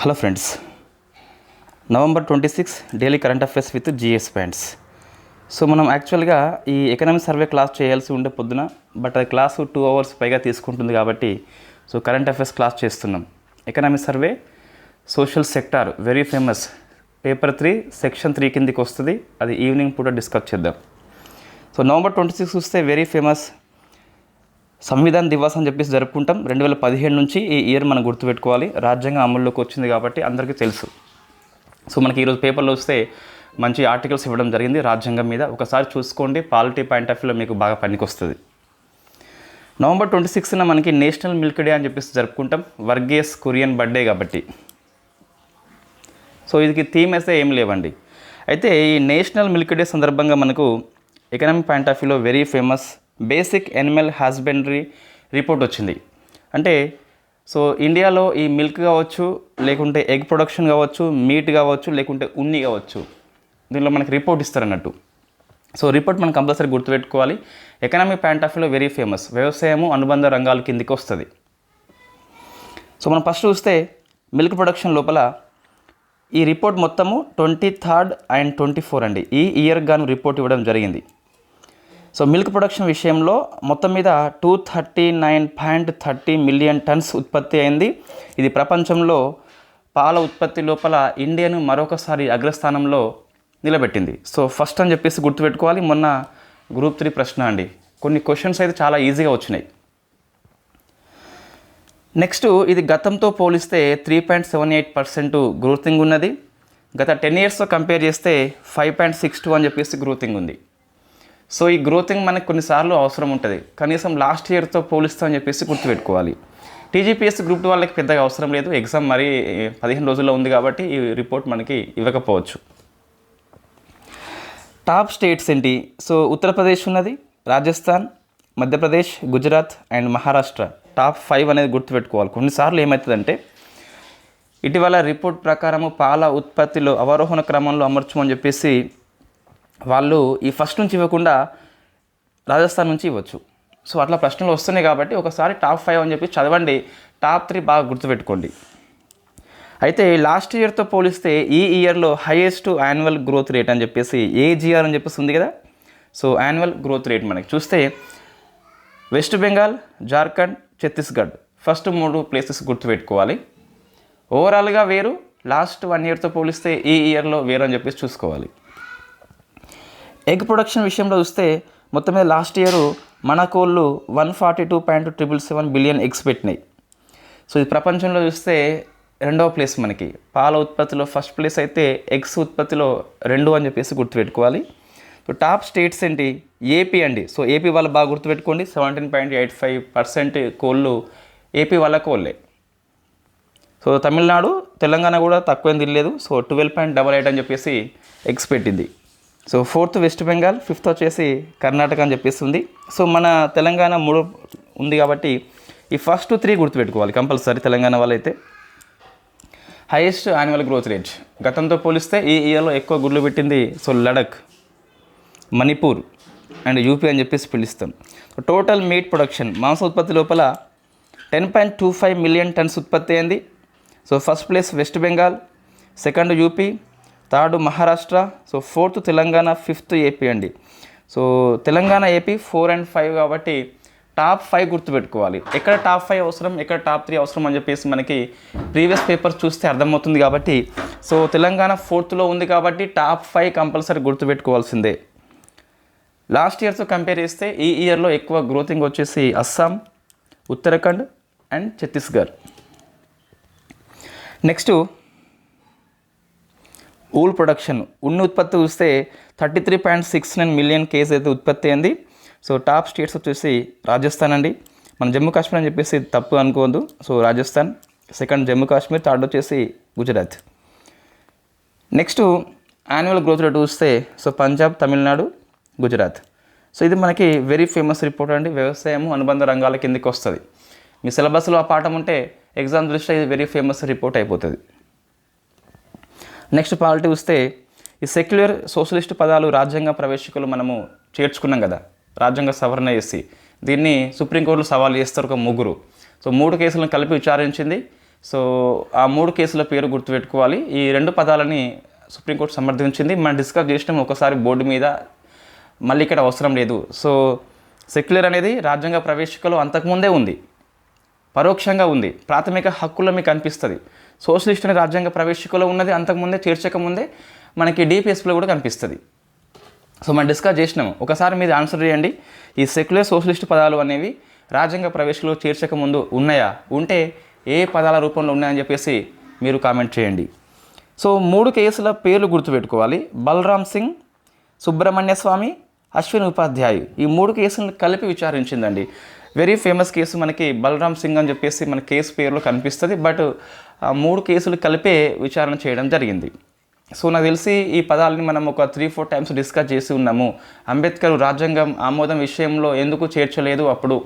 Hello friends, November 26 daily current affairs with GS points. So మనం యాక్చువల్గా ఈ economic survey class చేయాల్సి ఉండే పొద్దున, బట్ అది క్లాసు 2 hours పైగా తీసుకుంటుంది కాబట్టి సో కరెంట్ అఫైర్స్ క్లాస్ చేస్తున్నాం. Economic survey social sector very famous, paper 3 section 3 కిందికి వస్తుంది. అది ఈవినింగ్ పూట డిస్కస్ చేద్దాం. సో నవంబర్ 26 చూస్తే వెరీ ఫేమస్ సంవిధాన్ దివాస్ అని చెప్పేసి జరుపుకుంటాం. 2017 నుంచి ఈ ఇయర్ మనం గుర్తుపెట్టుకోవాలి. రాజ్యాంగం అమల్లోకి వచ్చింది కాబట్టి అందరికీ తెలుసు. సో మనకి ఈరోజు పేపర్లో వస్తే మంచి ఆర్టికల్స్ ఇవ్వడం జరిగింది రాజ్యాంగం మీద. ఒకసారి చూసుకోండి, పాలిటీ పాయింట్ ఆఫ్ వ్యూలో మీకు బాగా పనికొస్తుంది. నవంబర్ 26న మనకి నేషనల్ మిల్క్ డే అని చెప్పేసి జరుపుకుంటాం. వర్గీస్ కురియన్ బర్త్డే కాబట్టి. సో ఇది థీమ్ అయితే ఏం లేవండి. అయితే ఈ నేషనల్ మిల్క్ డే సందర్భంగా మనకు ఎకనామిక్ పాయింట్ ఆఫ్ వ్యూలో very famous basic animal husbandry report వచ్చింది. అంటే సో ఇండియాలో ఈ మిల్క్ కావచ్చు, లేకుంటే ఎగ్ ప్రొడక్షన్ కావచ్చు, మీట్ కావచ్చు, లేకుంటే ఉన్ని కావచ్చు, దీనిలో మనకి రిపోర్ట్ ఇస్తారన్నట్టు. సో రిపోర్ట్ మనం కంపల్సరీ గుర్తుపెట్టుకోవాలి. ఎకనామిక్ పాయింట్ ఆఫ్ వ్యూలో వెరీ ఫేమస్, వ్యవసాయము అనుబంధ రంగాల కిందికి వస్తుంది. సో మనం ఫస్ట్ చూస్తే మిల్క్ ప్రొడక్షన్ లోపల ఈ రిపోర్ట్ మొత్తము 23rd and 24 అండి. ఈ ఇయర్ గాను రిపోర్ట్ ఇవ్వడం జరిగింది. సో మిల్క్ ప్రొడక్షన్ విషయంలో మొత్తం మీద 239.30 మిలియన్ టన్స్ ఉత్పత్తి అయింది. ఇది ప్రపంచంలో పాల ఉత్పత్తి లోపల ఇండియాను మరొకసారి అగ్రస్థానంలో నిలబెట్టింది. సో ఫస్ట్ అని చెప్పేసి గుర్తుపెట్టుకోవాలి. మొన్న గ్రూప్ 3 ప్రశ్న అండి. కొన్ని క్వశ్చన్స్ అయితే చాలా ఈజీగా వచ్చినాయి. నెక్స్ట్ ఇది గతంతో పోలిస్తే 3.78% గ్రోతింగ్ ఉన్నది. గత 10 yearsతో కంపేర్ చేస్తే 5.62 అని చెప్పేసి గ్రోతింగ్ ఉంది. సో ఈ గ్రోతింగ్ మనకు కొన్నిసార్లు అవసరం ఉంటుంది. కనీసం లాస్ట్ ఇయర్తో పోలిస్తామని చెప్పేసి గుర్తుపెట్టుకోవాలి. టీజీపీఎస్ గ్రూప్ 2 వాళ్ళకి పెద్దగా అవసరం లేదు, ఎగ్జామ్ మరీ 15 రోజుల్లో ఉంది కాబట్టి ఈ రిపోర్ట్ మనకి ఇవ్వకపోవచ్చు. టాప్ స్టేట్స్ ఏంటి? సో ఉత్తరప్రదేశ్ ఉన్నది, రాజస్థాన్, మధ్యప్రదేశ్, గుజరాత్ అండ్ మహారాష్ట్ర. టాప్ 5 అనేది గుర్తుపెట్టుకోవాలి. కొన్నిసార్లు ఏమవుతుందంటే ఇటీవల రిపోర్ట్ ప్రకారము పాల ఉత్పత్తిలో అవరోహణ క్రమంలో అమర్చమని చెప్పేసి వాళ్ళు ఈ ఫస్ట్ నుంచి ఇవ్వకుండా రాజస్థాన్ నుంచి ఇవ్వచ్చు. సో అట్లా ప్రశ్నలు వస్తున్నాయి కాబట్టి ఒకసారి టాప్ 5 అని చెప్పి చదవండి. టాప్ 3 బాగా గుర్తుపెట్టుకోండి. అయితే లాస్ట్ ఇయర్తో పోలిస్తే ఈ ఇయర్లో హైయెస్ట్ యాన్యువల్ గ్రోత్ రేట్ అని చెప్పేసి ఏజీఆర్ అని చెప్పేసి ఉంది కదా. సో యాన్యువల్ గ్రోత్ రేట్ మనకి చూస్తే west Bengal, Jharkhand, Chhattisgarh first 3 places గుర్తుపెట్టుకోవాలి. ఓవరాల్గా వేరు, లాస్ట్ 1 yearతో పోలిస్తే ఈ ఇయర్లో వేరు అని చెప్పేసి చూసుకోవాలి. ఎగ్ ప్రొడక్షన్ విషయంలో చూస్తే మొత్తం మీద లాస్ట్ ఇయర్ మన కోళ్ళు 142.777 బిలియన్ ఎగ్స్ పెట్టినాయి. సో ఇది ప్రపంచంలో చూస్తే 2వ ప్లేస్ మనకి. పాల ఉత్పత్తిలో ఫస్ట్ ప్లేస్ అయితే ఎగ్స్ ఉత్పత్తిలో 2 అని చెప్పేసి గుర్తుపెట్టుకోవాలి. సో టాప్ స్టేట్స్ ఏంటి? ఏపీ అండి. సో ఏపీ వాళ్ళు బాగా గుర్తుపెట్టుకోండి. 17.85% కోళ్ళు ఏపీ వాళ్ళ కోళ్ళే. సో తమిళనాడు, తెలంగాణ కూడా తక్కువేం తినలేదు. సో 12.88 అని చెప్పేసి ఎగ్స్ పెట్టింది. So 4th west Bengal, 5th వచ్చేసి కర్ణాటక అని చెప్పేసి ఉంది. సో మన తెలంగాణ 3 ఉంది కాబట్టి ఈ ఫస్ట్ 3 గుర్తుపెట్టుకోవాలి కంపల్సరీ. తెలంగాణ వాళ్ళైతే హైయెస్ట్ యాన్యువల్ గ్రోత్ రేట్ గతంతో పోలిస్తే ఈ ఇయర్లో ఎక్కువ గుడ్లు పెట్టింది. So Ladakh, Manipur and UP అని చెప్పేసి పిలుస్తాం. టోటల్ మీట్ ప్రొడక్షన్ మాంస ఉత్పత్తి లోపల 10.25 మిలియన్ టన్స్ ఉత్పత్తి అయింది. So first place West Bengal, second UP, third Maharashtra, so 4th Telangana, 5th AP అండి. సో తెలంగాణ, ఏపీ 4 and 5 కాబట్టి టాప్ 5 గుర్తుపెట్టుకోవాలి. ఎక్కడ టాప్ 5 అవసరం, ఎక్కడ టాప్ 3 అవసరం అని చెప్పేసి మనకి ప్రీవియస్ పేపర్స్ చూస్తే అర్థమవుతుంది. కాబట్టి సో తెలంగాణ 4thలో ఉంది కాబట్టి టాప్ 5 కంపల్సరీ గుర్తుపెట్టుకోవాల్సిందే. లాస్ట్ ఇయర్తో కంపేర్ చేస్తే ఈ ఇయర్లో ఎక్కువ గ్రోతింగ్ వచ్చేసి Assam, Uttarakhand and Chhattisgarh. Next wool production, ఉన్ని ఉత్పత్తి చూస్తే 33.69 మిలియన్ కేజీ అయితే ఉత్పత్తి అయింది. సో టాప్ స్టేట్స్ వచ్చేసి రాజస్థాన్ అండి. మన జమ్మూ కాశ్మీర్ అని చెప్పేసి తప్పు అనుకోవద్దు. So Rajasthan, second Jammu Kashmir, third వచ్చేసి Gujarat. Next annual growth rate చూస్తే సో పంజాబ్, తమిళనాడు, గుజరాత్. సో ఇది మనకి వెరీ ఫేమస్ రిపోర్ట్ అండి. వ్యవసాయము అనుబంధ రంగాల కిందకి వస్తుంది. మీ సిలబస్లో ఆ పాఠం ఉంటే ఎగ్జామ్ దృష్ట్యా ఇది వెరీ ఫేమస్ రిపోర్ట్ అయిపోతుంది. నెక్స్ట్ పాలిటీ చూస్తే ఈ సెక్యులర్ సోషలిస్ట్ పదాలు రాజ్యాంగ ప్రవేశికలు మనము చేర్చుకున్నాం కదా, రాజ్యాంగ సవరణ చేసి దీన్ని సుప్రీంకోర్టులో సవాల్ చేస్తారు ఒక 3. సో 3 కేసులను కలిపి విచారించింది. సో ఆ 3 కేసుల పేరు గుర్తుపెట్టుకోవాలి. ఈ 2 పదాలని సుప్రీంకోర్టు సమర్థించింది. మనం డిస్కస్ చేసినాం ఒకసారి బోర్డు మీద, మళ్ళీ ఇక్కడ అవసరం లేదు. సో సెక్యులర్ అనేది రాజ్యాంగ ప్రవేశికలో అంతకుముందే ఉంది, పరోక్షంగా ఉంది, ప్రాథమిక హక్కుల్లో మీకు కనిపిస్తుంది. సోషలిస్ట్ అనే రాజ్యాంగ ప్రవేశికలో ఉన్నది అంతకుముందే, చేర్చకముందే మనకి డిపిఎస్లో కూడా కనిపిస్తుంది. సో మనం డిస్కస్ చేసినాము, ఒకసారి మీరు ఆన్సర్ చేయండి. ఈ సెక్యులర్ సోషలిస్ట్ పదాలు అనేవి రాజ్యాంగ ప్రవేశంలో చేర్చకముందు ఉన్నాయా, ఉంటే ఏ పదాల రూపంలో ఉన్నాయని చెప్పేసి మీరు కామెంట్ చేయండి. సో 3 కేసుల పేర్లు గుర్తుపెట్టుకోవాలి. బలరామ్ సింగ్, సుబ్రహ్మణ్య స్వామి, అశ్విన్ ఉపాధ్యాయ్. ఈ 3 కేసులను కలిపి విచారించిందండి. వెరీ ఫేమస్ కేసు మనకి బలరామ్ సింగ్ అని చెప్పేసి మన కేసు పేరులో కనిపిస్తుంది. బట్ 3 కేసులు కలిపే విచారణ చేయడం జరిగింది. సో నాకు తెలిసి ఈ పదాలని మనం ఒక 3-4 టైమ్స్ డిస్కస్ చేసి ఉన్నాము. అంబేద్కర్ రాజ్యాంగం ఆమోదం విషయంలో ఎందుకు చేర్చలేదు అప్పుడు.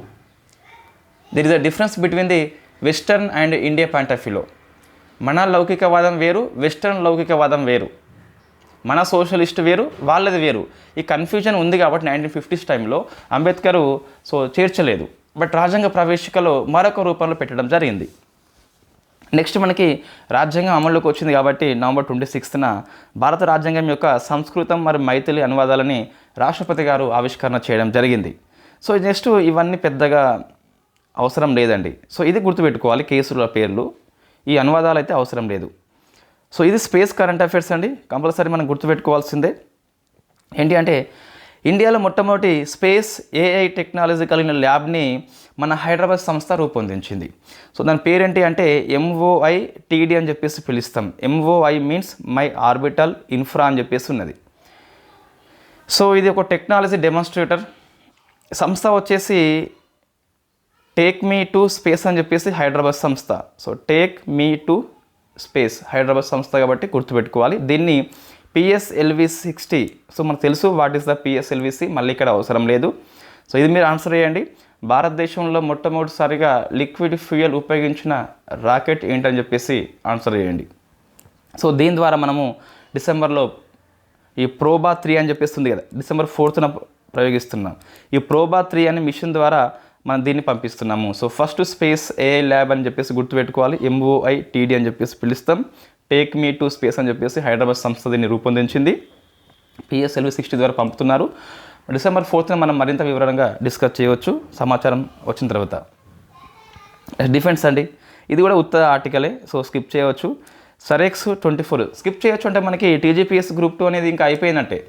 There is a difference between the western and India point of వ్యూలో. మన లౌకికవాదం వేరు, వెస్టర్న్ లౌకికవాదం వేరు, మన సోషలిస్ట్ వేరు, వాళ్ళది వేరు. ఈ కన్ఫ్యూజన్ ఉంది కాబట్టి 1950s టైంలో అంబేద్కర్ సో చేర్చలేదు. బట్ రాజ్యాంగ ప్రవేశికలో మరొక రూపంలో పెట్టడం జరిగింది. నెక్స్ట్ మనకి రాజ్యాంగం అమల్లోకి వచ్చింది కాబట్టి November 26న భారత రాజ్యాంగం యొక్క సంస్కృతం మరియు మైథిలి అనువాదాలని రాష్ట్రపతి గారు ఆవిష్కరణ చేయడం జరిగింది. సో నెక్స్ట్ ఇవన్నీ పెద్దగా అవసరం లేదండి. సో ఇది గుర్తుపెట్టుకోవాలి, కేసుల పేర్లు. ఈ అనువాదాలు అయితే అవసరం లేదు. సో ఇది స్పేస్ కరెంట్ అఫైర్స్ అండి, కంపల్సరీ మనం గుర్తుపెట్టుకోవాల్సిందే. ఏంటి అంటే ఇండియాలో మొట్టమొదటి స్పేస్ ఏఐ టెక్నాలజీ కలిగిన ల్యాబ్ని మన హైదరాబాద్ సంస్థ రూపొందించింది. సో దాని పేరేంటి అంటే MOITD అని చెప్పేసి పిలుస్తాం. MOI means my orbital infra అని చెప్పేసి ఉన్నది. సో ఇది ఒక టెక్నాలజీ డెమాన్స్ట్రేటర్. సంస్థ వచ్చేసి టేక్ మీ టు స్పేస్ అని చెప్పేసి హైదరాబాద్ సంస్థ. So take me to space Hyderabad సంస్థ కాబట్టి గుర్తుపెట్టుకోవాలి. దీన్ని PSLV-60. సో మనకు తెలుసు వాట్ ఈస్ ద PSLV-C, మళ్ళీ ఇక్కడ అవసరం లేదు. సో ఇది మీరు ఆన్సర్ చేయండి. భారతదేశంలో మొట్టమొదటిసారిగా లిక్విడ్ ఫ్యూయల్ ఉపయోగించిన రాకెట్ ఏంటని చెప్పేసి ఆన్సర్ చేయండి. సో దీని ద్వారా మనము డిసెంబర్లో ఈ ప్రోబా 3 అని చెప్పేసి ఉంది కదా, December 4th ప్రయోగిస్తున్నాం. ఈ ప్రోబా 3 అనే మిషన్ ద్వారా మనం దీన్ని పంపిస్తున్నాము. So first space AI lab అని చెప్పేసి గుర్తుపెట్టుకోవాలి. MOITD అని చెప్పేసి పిలుస్తాం. టేక్ మీ టు స్పేస్ అని చెప్పేసి హైదరాబాద్ సంస్థ దీన్ని రూపొందించింది. PSLV-60 ద్వారా పంపుతున్నారు. December 4th మనం మరింత వివరంగా డిస్కస్ చేయవచ్చు సమాచారం వచ్చిన తర్వాత. డిఫెన్స్ అండి, ఇది కూడా ఉత్త ఆర్టికలే, సో స్కిప్ చేయవచ్చు. సరెక్స్ 24 స్కిప్ చేయొచ్చు అంటే మనకి TGPS Group 2 అనేది ఇంకా అయిపోయినట్టే,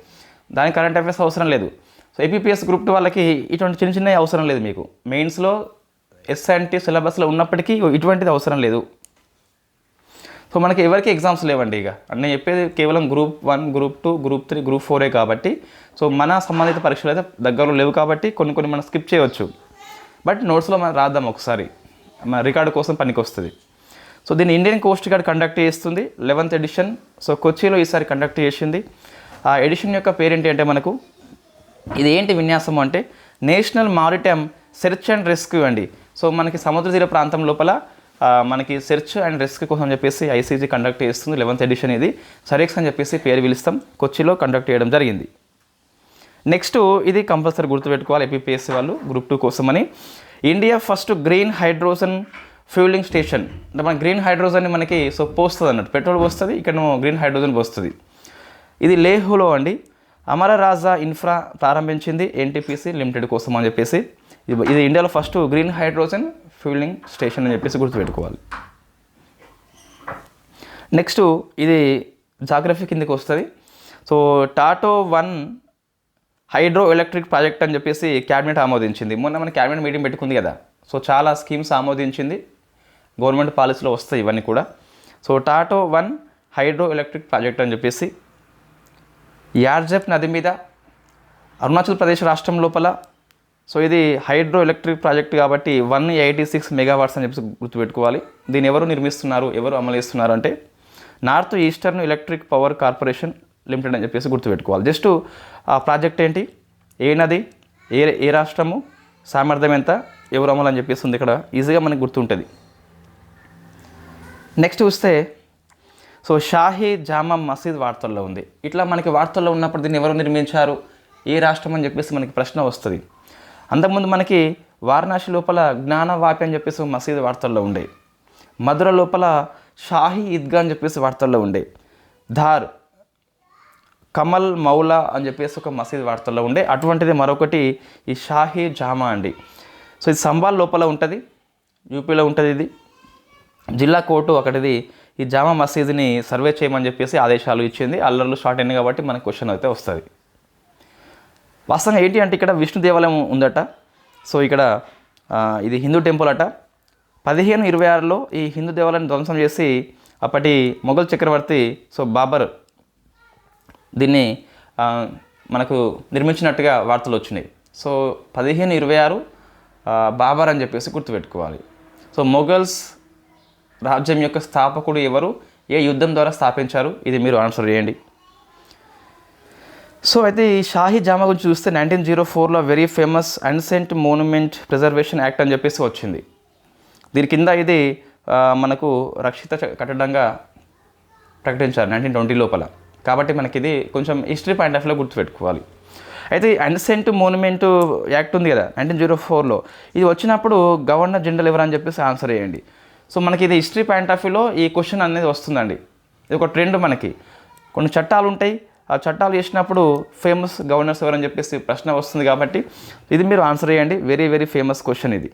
దానికి కరెంట్ అఫైర్స్ అవసరం లేదు. సో APPS Group 2 వాళ్ళకి ఇటువంటి చిన్న చిన్నవి అవసరం లేదు. మీకు మెయిన్స్లో SNT సిలబస్లో ఉన్నప్పటికీ ఇటువంటిది అవసరం లేదు. సో మనకి ఎవరికి ఎగ్జామ్స్ లేవండి. ఇక నేను చెప్పేది కేవలం Group 1, Group 2, Group 3, Group 4 కాబట్టి. సో మన సంబంధిత పరీక్షలు అయితే దగ్గరలో లేవు కాబట్టి కొన్ని మనం స్కిప్ చేయవచ్చు. బట్ నోట్స్లో మనం రాద్దాం ఒకసారి, మన రికార్డు కోసం పనికి వస్తుంది. సో దీన్ని ఇండియన్ కోస్ట్ గార్డ్ కండక్ట్ చేస్తుంది, 11th ఎడిషన్. సో కొచ్చిలో ఈసారి కండక్ట్ చేసింది. ఆ ఎడిషన్ యొక్క పేరేంటి అంటే మనకు ఇది ఏంటి విన్యాసం అంటే national maritime search and rescue అండి. సో మనకి సముద్ర తీర ప్రాంతం లోపల మనకి సెర్చ్ అండ్ రెస్క్యూ కోసం చెప్పేసి ICG కండక్ట్ చేస్తుంది. 11th ఎడిషన్ ఇది. సరెక్స్ అని చెప్పేసి పేరు పిలుస్తాం. కొచ్చిలో కండక్ట్ చేయడం జరిగింది. నెక్స్ట్ ఇది కంపల్సరీ గుర్తుపెట్టుకోవాలి APPSC వాళ్ళు Group 2 కోసమని. India first green hydrogen fuelling station. అంటే మన గ్రీన్ హైడ్రోజన్ని మనకి సో పోస్తుంది అన్నట్టు, పెట్రోల్ పోస్తుంది, ఇక్కడ గ్రీన్ హైడ్రోజన్ పోస్తుంది. ఇది లేహ్లో అండి. అమర రాజా ఇన్ఫ్రా ప్రారంభించింది NTPC లిమిటెడ్ కోసం అని చెప్పేసి. ఇది ఇండియాలో first green hydrogen fuelling station అని చెప్పేసి గుర్తుపెట్టుకోవాలి. నెక్స్ట్ ఇది జాగ్రఫీ కిందకి వస్తుంది. So tattoo 1 hydro electric project అని చెప్పేసి క్యాబినెట్ ఆమోదించింది. మొన్న మన క్యాబినెట్ మీటింగ్ పెట్టుకుంది కదా, సో చాలా స్కీమ్స్ ఆమోదించింది. గవర్నమెంట్ పాలసీలో వస్తాయి ఇవన్నీ కూడా. So tattoo 1 hydro electric project అని చెప్పేసి యార్జెప్ నది మీద అరుణాచల్ ప్రదేశ్ రాష్ట్రం లోపల. సో ఇది హైడ్రో ఎలక్ట్రిక్ ప్రాజెక్ట్ కాబట్టి 186 మెగావాట్స్ అని చెప్పేసి గుర్తుపెట్టుకోవాలి. దీన్ని ఎవరు నిర్మిస్తున్నారు, ఎవరు అమలు చేస్తున్నారు అంటే north eastern electric power corporation limited అని చెప్పేసి గుర్తుపెట్టుకోవాలి. జస్ట్ ఆ ప్రాజెక్ట్ ఏంటి, ఏ నది, ఏ రాష్ట్రము, సామర్థ్యం ఎంత, ఎవరు అమలు అని చెప్పేసి ఉంది ఇక్కడ, ఈజీగా మనకు గుర్తుంటుంది. నెక్స్ట్ చూస్తే సో షాహీ జామా మసీద్ వార్తల్లో ఉంది. ఇట్లా మనకి వార్తల్లో ఉన్నప్పుడు దీన్ని ఎవరు నిర్మించారు, ఏ రాష్ట్రం అని చెప్పేసి మనకి ప్రశ్న వస్తుంది. అంతకుముందు మనకి వారణాసి లోపల జ్ఞానవాపి అని చెప్పేసి మసీద్ వార్తల్లో ఉండే. మధుర లోపల షాహీ ఈద్గా అని చెప్పేసి వార్తల్లో ఉండే. ధార్ కమల్ మౌలా అని చెప్పేసి ఒక మసీద్ వార్తల్లో ఉండే. అటువంటిది మరొకటి ఈ షాహీ జామా అండి. సో ఇది సంబాల్ లోపల ఉంటుంది, యూపీలో ఉంటుంది. ఇది జిల్లా కోర్టు అక్కడిది ఈ జామా మసీద్ని సర్వే చేయమని చెప్పేసి ఆదేశాలు ఇచ్చింది. అల్లర్లు స్టార్ట్ అయింది కాబట్టి మనకు క్వశ్చన్ అయితే వస్తుంది. వాస్తవంగా ఏంటి అంటే ఇక్కడ విష్ణు దేవాలయం ఉందట. సో ఇక్కడ ఇది హిందూ టెంపుల్ అట. 1526లో ఈ హిందూ దేవాలయాన్ని ధ్వంసం చేసి అప్పటి మొఘల్ చక్రవర్తి బాబర్ దీన్ని మనకు నిర్మించినట్టుగా వార్తలు వచ్చినాయి. సో 1526 బాబర్ అని చెప్పేసి గుర్తుపెట్టుకోవాలి. సో మొఘల్స్ రాజ్యం యొక్క స్థాపకుడు ఎవరు, ఏ యుద్ధం ద్వారా స్థాపించారు, ఇది మీరు ఆన్సర్ చేయండి. సో అయితే ఈ షాహీ జామా గురించి చూస్తే 1904లో very famous unsent మోన్యుమెంట్ preservation act అని చెప్పేసి వచ్చింది. దీని కింద ఇది మనకు రక్షిత కట్టడంగా ప్రకటించారు 1920 లోపల. కాబట్టి మనకి ఇది కొంచెం హిస్టరీ పాయింట్ ఆఫ్ వ్యూలో గుర్తుపెట్టుకోవాలి. అయితే అన్సెంట్ మోన్యుమెంట్ యాక్ట్ ఉంది కదా 1904లో, ఇది వచ్చినప్పుడు గవర్నర్ జనరల్ ఎవరు అని చెప్పేసి ఆన్సర్ చేయండి. సో మనకి ఇది హిస్టరీ పాయింట్ ఆఫ్ వ్యూలో ఈ క్వశ్చన్ అనేది వస్తుందండి. ఇది ఒక ట్రెండ్. మనకి కొన్ని చట్టాలు ఉంటాయి, ఆ చట్టాలు చేసినప్పుడు ఫేమస్ గవర్నర్స్ ఎవరని చెప్పేసి ప్రశ్న వస్తుంది. కాబట్టి ఇది మీరు ఆన్సర్ చేయండి. వెరీ వెరీ ఫేమస్ క్వశ్చన్ ఇది.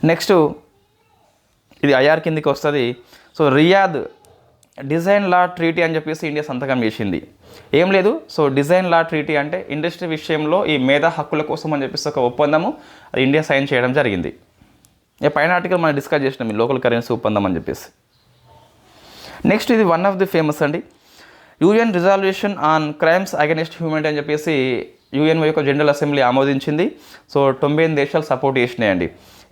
నెక్స్ట్ ఇది ఐఆర్ కిందికి వస్తుంది. సో రియాద్ డిజైన్ లా ట్రీటీ అని చెప్పేసి ఇండియా సంతకం చేసింది. ఏం లేదు, సో డిజైన్ లా ట్రీటీ అంటే ఇండస్ట్రీ విషయంలో ఈ మేధా హక్కుల కోసం అని చెప్పేసి ఒక ఒప్పందము అది ఇండియా సైన్ చేయడం జరిగింది. పైన ఆర్టికల్ మనం డిస్కస్ చేసినాం ఈ లోకల్ కరెన్సీ ఒప్పందం అని చెప్పేసి. నెక్స్ట్ ఇది వన్ ఆఫ్ ది ఫేమస్ అండి. UN resolution on crimes against humanity అని చెప్పేసి యూఎన్ఓ యొక్క జనరల్ అసెంబ్లీ ఆమోదించింది. సో 98 దేశాలు సపోర్ట్ చేసినాయండి.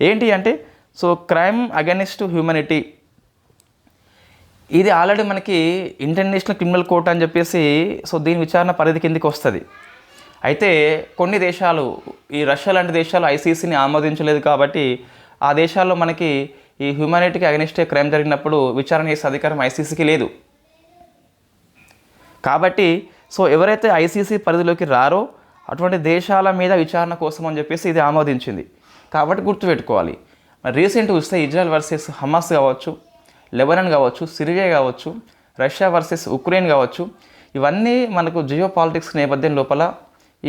ఏంటి అంటే సో క్రైమ్ అగెనిస్ట్ హ్యూమనిటీ ఇది ఆల్రెడీ మనకి ఇంటర్నేషనల్ క్రిమినల్ కోర్ట్ అని చెప్పేసి సో దీని విచారణ పరిధి కిందికి వస్తుంది. అయితే కొన్ని దేశాలు ఈ రష్యా లాంటి దేశాలు ఐసీసీని ఆమోదించలేదు. కాబట్టి ఆ దేశాల్లో మనకి ఈ హ్యూమానిటీకి అగెనిస్టే క్రైమ్ జరిగినప్పుడు విచారణ చేసే అధికారం ఐసీసీకి లేదు. కాబట్టి సో ఎవరైతే ఐసీసీ పరిధిలోకి రారో అటువంటి దేశాల మీద విచారణ కోసం అని చెప్పేసి ఇది ఆమోదించింది. కాబట్టి గుర్తుపెట్టుకోవాలి. రీసెంట్ చూస్తే ఇజ్రాయెల్ వర్సెస్ హమాస్ కావచ్చు, లెబనాన్ కావచ్చు, సిరియా కావచ్చు, రష్యా వర్సెస్ ఉక్రెయిన్ కావచ్చు, ఇవన్నీ మనకు జియో పాలిటిక్స్ నేపథ్యం లోపల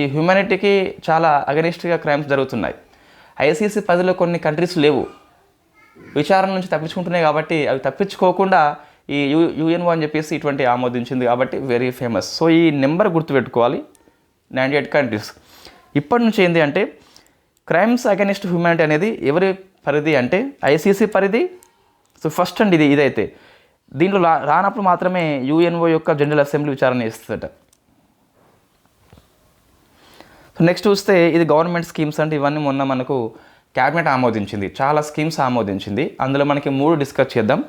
ఈ హ్యూమానిటీకి చాలా అగెనిస్ట్గా క్రైమ్స్ జరుగుతున్నాయి. ఐసీసీ పరిధిలో కొన్ని కంట్రీస్ లేవు, విచారణ నుంచి తప్పించుకుంటున్నాయి. కాబట్టి అవి తప్పించుకోకుండా ఈ యూఎన్ఓ అని చెప్పేసి ఇటువంటి ఆమోదించింది. కాబట్టి వెరీ ఫేమస్. సో ఈ నెంబర్ గుర్తుపెట్టుకోవాలి, 98 కంట్రీస్. ఇప్పటి నుంచి ఏంటి అంటే క్రైమ్స్ అగెనిస్ట్ హ్యూమానిటీ అనేది ఎవరి పరిధి అంటే ఐసీసీ పరిధి. సో ఫస్ట్ అండి ఇదైతే దీంట్లో రానప్పుడు మాత్రమే యూఎన్ఓ యొక్క జనరల్ అసెంబ్లీ విచారణ చేస్తుందట. సో నెక్స్ట్ చూస్తే ఇది గవర్నమెంట్ స్కీమ్స్ అంటే ఇవన్నీ మొన్న మనకు క్యాబినెట్ ఆమోదించింది, చాలా స్కీమ్స్ ఆమోదించింది. అందులో మనకి 3 డిస్కస్ చేద్దాం.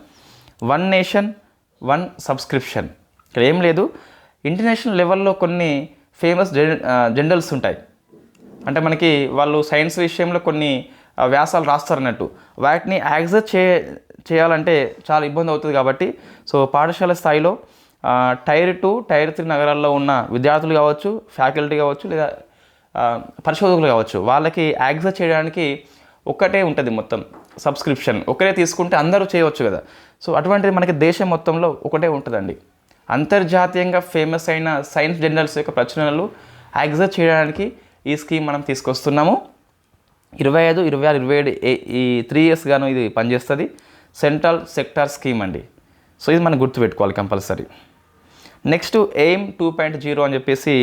One nation one subscription. ఇక్కడ ఏం లేదు, ఇంటర్నేషనల్ లెవెల్లో కొన్ని ఫేమస్ జర్నల్స్ ఉంటాయి. అంటే మనకి వాళ్ళు సైన్స్ విషయంలో కొన్ని వ్యాసాలు రాస్తారన్నట్టు, వాటిని యాక్సెస్ చేయాలంటే చాలా ఇబ్బంది అవుతుంది. కాబట్టి సో పాఠశాల స్థాయిలో టైర్ 2, టైర్ 3 నగరాల్లో ఉన్న విద్యార్థులు కావచ్చు, ఫ్యాకల్టీ కావచ్చు, లేదా పరిశోధకులు కావచ్చు, వాళ్ళకి యాక్సెస్ చేయడానికి ఒక్కటే ఉంటుంది మొత్తం సబ్స్క్రిప్షన్. ఒకరే తీసుకుంటే అందరూ చేయవచ్చు కదా. సో అటువంటిది మనకి దేశం మొత్తంలో ఒకటే ఉంటుందండి. అంతర్జాతీయంగా ఫేమస్ అయిన సైన్స్ జర్నల్స్ యొక్క ప్రచురణలు యాక్సెస్ చేయడానికి ఈ స్కీమ్ మనం తీసుకొస్తున్నాము. 25, 26, 27 ఈ 3 years గాను ఇది పనిచేస్తుంది. సెంట్రల్ సెక్టార్ స్కీమ్ అండి. సో ఇది మనం గుర్తుపెట్టుకోవాలి కంపల్సరీ. నెక్స్ట్ ఎయిమ్ 2.0 అని చెప్పేసి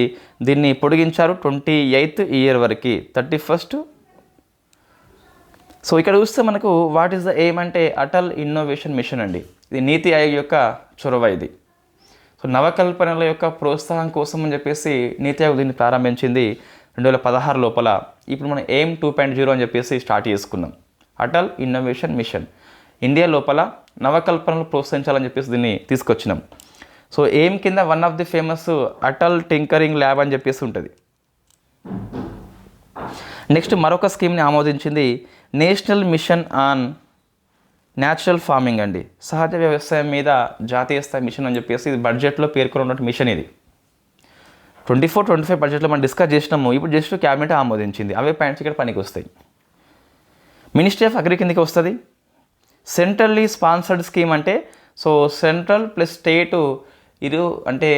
దీన్ని పొడిగించారు 28th ఇయర్ వరకు, 31st. సో ఇక్కడ చూస్తే మనకు వాట్ ఈస్ ద ఎయిమ్ అంటే అటల్ ఇన్నోవేషన్ మిషన్ అండి. ఇది నీతి ఆయోగ్ యొక్క చొరవ ఇది. సో నవకల్పనల యొక్క ప్రోత్సాహం కోసం అని చెప్పేసి నీతి ఆయోగ్ దీన్ని ప్రారంభించింది 2016 లోపల. ఇప్పుడు మనం ఎయిమ్ 2.0 అని చెప్పేసి స్టార్ట్ చేసుకున్నాం. అటల్ ఇన్నోవేషన్ మిషన్ ఇండియా లోపల నవకల్పనలు ప్రోత్సహించాలని చెప్పేసి దీన్ని తీసుకొచ్చినాం. సో ఎయిమ్ కింద one of the famous Atal tinkering lab అని చెప్పేసి ఉంటుంది. నెక్స్ట్ మరొక స్కీమ్ని ఆమోదించింది national mission on natural farming అండి. సహజ వ్యవసాయం మీద జాతీయ స్థాయి మిషన్ అని చెప్పేసి ఇది బడ్జెట్లో పేర్కొన్నటువంటి మిషన్. ఇది 24-25 బడ్జెట్లో మనం డిస్కస్ చేసినాము. ఇప్పుడు జస్ట్ క్యాబినెట్ ఆమోదించింది. అవే పాయింట్స్ ఇక్కడ పనికి వస్తాయి. మినిస్ట్రీ ఆఫ్ అగ్రి కిందకి వస్తుంది. సెంట్రల్లీ స్పాన్సర్డ్ స్కీమ్ అంటే సో సెంట్రల్ ప్లస్ స్టేటు ఇరు అంటే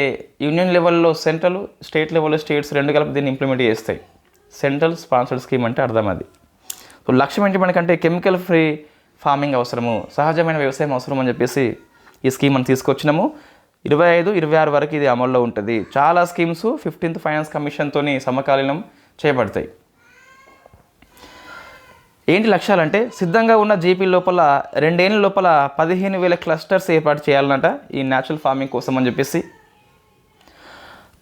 యూనియన్ లెవెల్లో సెంట్రల్, స్టేట్ లెవెల్లో స్టేట్స్ రెండు కలిపి దీన్ని ఇంప్లిమెంట్ చేస్తాయి. సెంట్రల్ స్పాన్సర్డ్ స్కీమ్ అంటే అర్థం అది. సో లక్ష్యం ఏంటి మనకంటే కెమికల్ ఫ్రీ ఫార్మింగ్ అవసరము, సహజమైన వ్యవసాయం అవసరం అని చెప్పేసి ఈ స్కీమ్ మనం తీసుకొచ్చినాము. 25-26 వరకు ఇది అమల్లో ఉంటుంది. చాలా స్కీమ్స్ 15th ఫైనాన్స్ కమిషన్తో సమకాలీనం చేయబడతాయి. ఏంటి లక్ష్యాలంటే సిద్ధంగా ఉన్న జీపీ లోపల 2 ఏళ్ళ లోపల 15,000 క్లస్టర్స్ ఏర్పాటు చేయాలన్నట ఈ న్యాచురల్ ఫార్మింగ్ కోసం అని చెప్పేసి. 1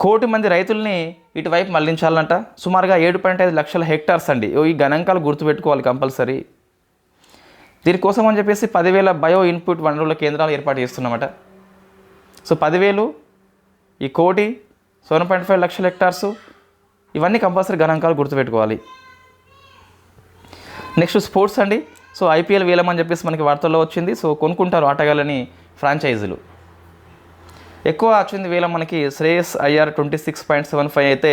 కోటి మంది రైతుల్ని ఇటువైపు మళ్లించాలంట. సుమారుగా 7.5 లక్షల హెక్టార్స్ అండి. ఈ గణాంకాలు గుర్తుపెట్టుకోవాలి కంపల్సరీ. దీనికోసం అని చెప్పేసి 10,000 బయో ఇన్పుట్ వనరుల కేంద్రాలు ఏర్పాటు చేస్తున్నామట. సో 10,000, ఈ 1 కోటి, 7.5 లక్షల హెక్టార్సు, ఇవన్నీ కంపల్సరీ గణాంకాలు గుర్తుపెట్టుకోవాలి. నెక్స్ట్ స్పోర్ట్స్ అండి. సో ఐపీఎల్ వేలం అని చెప్పేసి మనకి వార్తల్లో వచ్చింది. సో కొనుక్కుంటారు ఆటగాళ్ళని ఫ్రాంచైజీలు. ఎక్కువ వచ్చింది వేలం మనకి శ్రేయస్ అయ్యార్ 26.75 అయితే,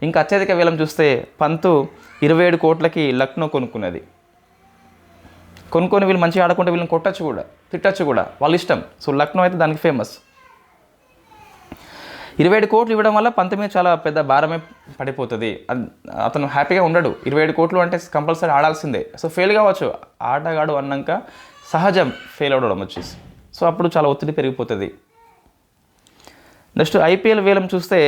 ఇంకా అత్యధిక వేలం చూస్తే పంతు 27 కోట్లకి లక్నో కొనుక్కున్నది. కొనుక్కొని వీళ్ళు మంచిగా ఆడుకుంటే వీళ్ళని కొట్టచ్చు కూడా, తిట్టచ్చు కూడా, వాళ్ళ ఇష్టం. సో లక్నో అయితే దానికి ఫేమస్. 27 కోట్లు ఇవ్వడం వల్ల పంత మీద చాలా పెద్ద భారమే పడిపోతుంది. అతను హ్యాపీగా ఉండడు. 27 కోట్లు అంటే కంపల్సరీ ఆడాల్సిందే. సో ఫెయిల్ కావచ్చు, ఆటగాడు అన్నాక సహజం ఫెయిల్ అవ్వడం వచ్చేసి. సో అప్పుడు చాలా ఒత్తిడి పెరిగిపోతుంది. నెక్స్ట్ ఐపీఎల్ వేలం చూస్తే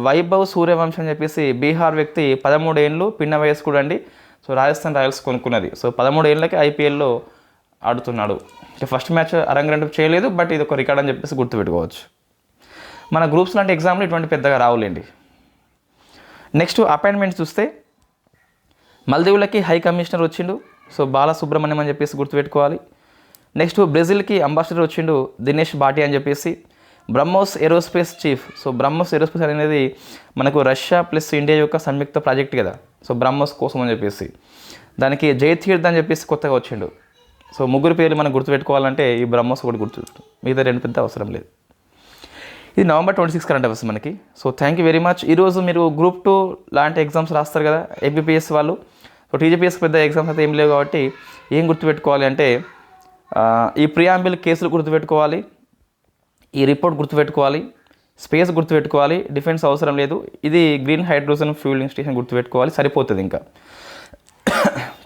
వైభవ్ సూర్యవంశం అని చెప్పేసి బీహార్ వ్యక్తి 13 ఏళ్ళు పిన్న వయసు కూడా అండి. సో రాజస్థాన్ రాయల్స్ కొనుక్కున్నది. సో 13 ఏళ్ళకి ఐపీఎల్లో ఆడుతున్నాడు. ఫస్ట్ మ్యాచ్ అరంగేట్రం చేయలేదు, బట్ ఇది ఒక రికార్డ్ అని చెప్పేసి గుర్తుపెట్టుకోవచ్చు. మన గ్రూప్స్ లాంటి ఎగ్జామ్లు ఇటువంటి పెద్దగా రావులేండి. నెక్స్ట్ అపాయింట్మెంట్స్ చూస్తే మల్దీవులకి హై కమిషనర్ వచ్చిండు. సో బాలసుబ్రహ్మణ్యం అని చెప్పేసి గుర్తుపెట్టుకోవాలి. నెక్స్ట్ బ్రెజిల్కి అంబాసిడర్ వచ్చిండు దినేష్ భాటి అని చెప్పేసి. BrahMos aerospace chief. So BrahMos aerospace అనేది మనకు రష్యా ప్లస్ ఇండియా యొక్క సంయుక్త ప్రాజెక్ట్ కదా. సో బ్రహ్మోస్ కోసం అని చెప్పేసి దానికి జయతీర్థ్ అని చెప్పేసి కొత్తగా వచ్చిండు. సో ముగ్గురు పేర్లు మనం గుర్తుపెట్టుకోవాలంటే ఈ బ్రహ్మోస్ ఒకటి గుర్తు, మిగతా 2 పెద్ద అవసరం లేదు. ఇది November 26 కరెంట్ అవర్స్ మనకి. So thank you very much. ఈరోజు మీరు గ్రూప్ 2 లాంటి ఎగ్జామ్స్ రాస్తారు కదా ఏపీపీఎస్ వాళ్ళు. సో టీజీపీఎస్ పెద్ద ఎగ్జామ్స్ అయితే ఏం లేవు కాబట్టి ఏం గుర్తుపెట్టుకోవాలి అంటే ఈ ప్రియాంబిల్ కేసులు గుర్తుపెట్టుకోవాలి, ఈ రిపోర్ట్ గుర్తుపెట్టుకోవాలి, స్పేస్ గుర్తుపెట్టుకోవాలి, డిఫెన్స్ అవసరం లేదు, ఇది గ్రీన్ హైడ్రోజన్ ఫ్యూలింగ్ స్టేషన్ గుర్తుపెట్టుకోవాలి, సరిపోతుంది. ఇంకా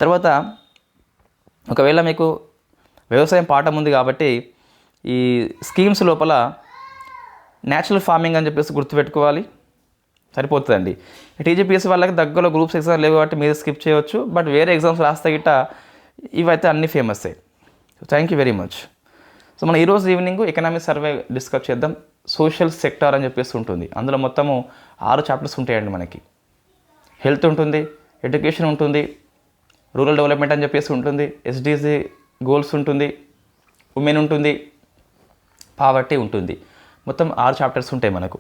తర్వాత ఒకవేళ మీకు వ్యవసాయం పాఠం ఉంది కాబట్టి ఈ స్కీమ్స్ లోపల న్యాచురల్ ఫార్మింగ్ అని చెప్పేసి గుర్తుపెట్టుకోవాలి, సరిపోతుందండి. టీజీపీఎస్ వాళ్ళకి దగ్గరలో గ్రూప్స్ ఎగ్జామ్ లేవు కాబట్టి మీరు స్కిప్ చేయవచ్చు, బట్ వేరే ఎగ్జామ్స్ రాస్తే గిట్ట ఇవైతే అన్నీ famous. So thank you very much. So మనం ఈరోజు ఈవినింగ్ ఎకనామిక్ సర్వే డిస్కస్ చేద్దాం. సోషల్ సెక్టార్ అని చెప్పేసి ఉంటుంది. అందులో మొత్తము 6 చాప్టర్స్ ఉంటాయండి మనకి. హెల్త్ ఉంటుంది, ఎడ్యుకేషన్ ఉంటుంది, రూరల్ డెవలప్మెంట్ అని చెప్పేసి ఉంటుంది, ఎస్డిజి గోల్స్ ఉంటుంది, ఉమెన్ ఉంటుంది, పావర్టీ ఉంటుంది. మొత్తం 6 చాప్టర్స్ ఉంటాయి మనకు.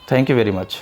Thank you very much.